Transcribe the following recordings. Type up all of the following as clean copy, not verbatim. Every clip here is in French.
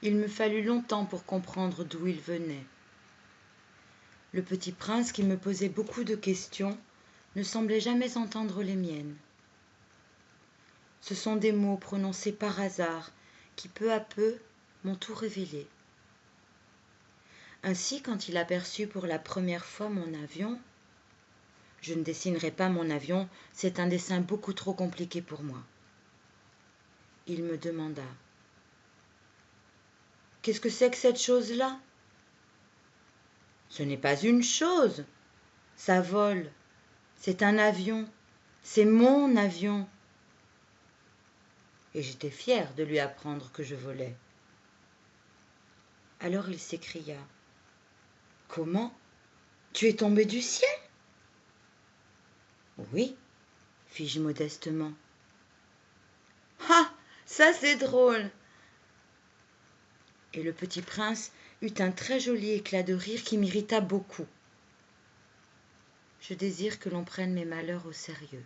Il me fallut longtemps pour comprendre d'où il venait. Le petit prince, qui me posait beaucoup de questions, ne semblait jamais entendre les miennes. Ce sont des mots prononcés par hasard qui, peu à peu, m'ont tout révélé. Ainsi, quand il aperçut pour la première fois mon avion, je ne dessinerai pas mon avion, c'est un dessin beaucoup trop compliqué pour moi. Il me demanda: « Qu'est-ce que c'est que cette chose-là » ? « Ce n'est pas une chose, ça vole, c'est un avion, c'est mon avion. » Et j'étais fière de lui apprendre que je volais. Alors il s'écria: « Comment ? Tu es tombé du ciel ?» ?»« Oui, fis-je modestement. »« Ah, ça c'est drôle !» Et le petit prince eut un très joli éclat de rire qui m'irrita beaucoup. Je désire que l'on prenne mes malheurs au sérieux.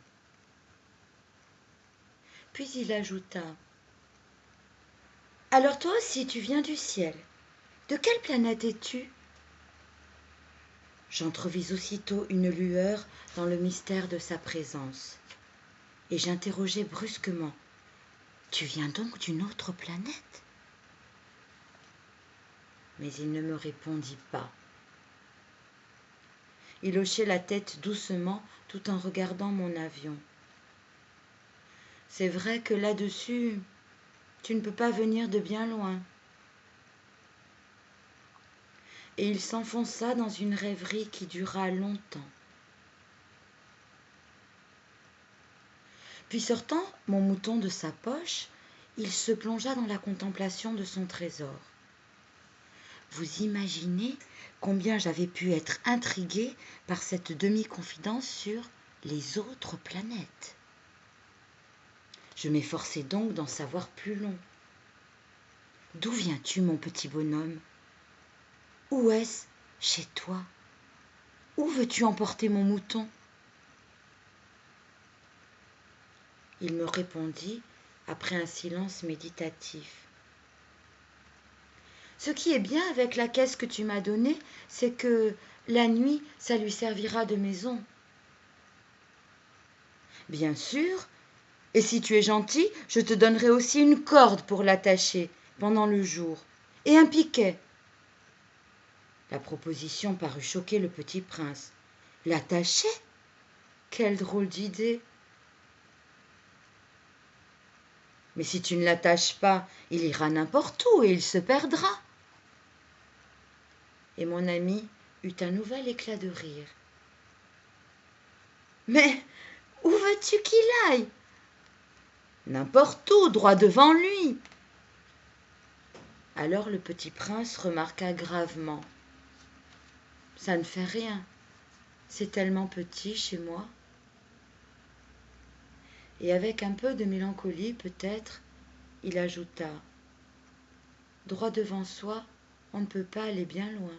Puis il ajouta: « Alors toi aussi tu viens du ciel. De quelle planète es-tu » ? J'entrevis aussitôt une lueur dans le mystère de sa présence, et j'interrogeai brusquement: « Tu viens donc d'une autre planète ?» Mais il ne me répondit pas. Il hochait la tête doucement tout en regardant mon avion. « C'est vrai que là-dessus, tu ne peux pas venir de bien loin. » Et il s'enfonça dans une rêverie qui dura longtemps. Puis sortant mon mouton de sa poche, il se plongea dans la contemplation de son trésor. Vous imaginez combien j'avais pu être intriguée par cette demi-confidence sur les autres planètes. Je m'efforçai donc d'en savoir plus long. D'où viens-tu, mon petit bonhomme ? Où est-ce chez toi ? Où veux-tu emporter mon mouton ? Il me répondit après un silence méditatif. Ce qui est bien avec la caisse que tu m'as donnée, c'est que la nuit, ça lui servira de maison. Bien sûr, et si tu es gentil, je te donnerai aussi une corde pour l'attacher pendant le jour, et un piquet. La proposition parut choquer le petit prince. L'attacher ? Quelle drôle d'idée ! Mais si tu ne l'attaches pas, il ira n'importe où et il se perdra. Et mon ami eut un nouvel éclat de rire. Mais où veux-tu qu'il aille ? N'importe où, droit devant lui. Alors le petit prince remarqua gravement. Ça ne fait rien, c'est tellement petit chez moi. Et avec un peu de mélancolie peut-être, il ajouta: droit devant soi, on ne peut pas aller bien loin.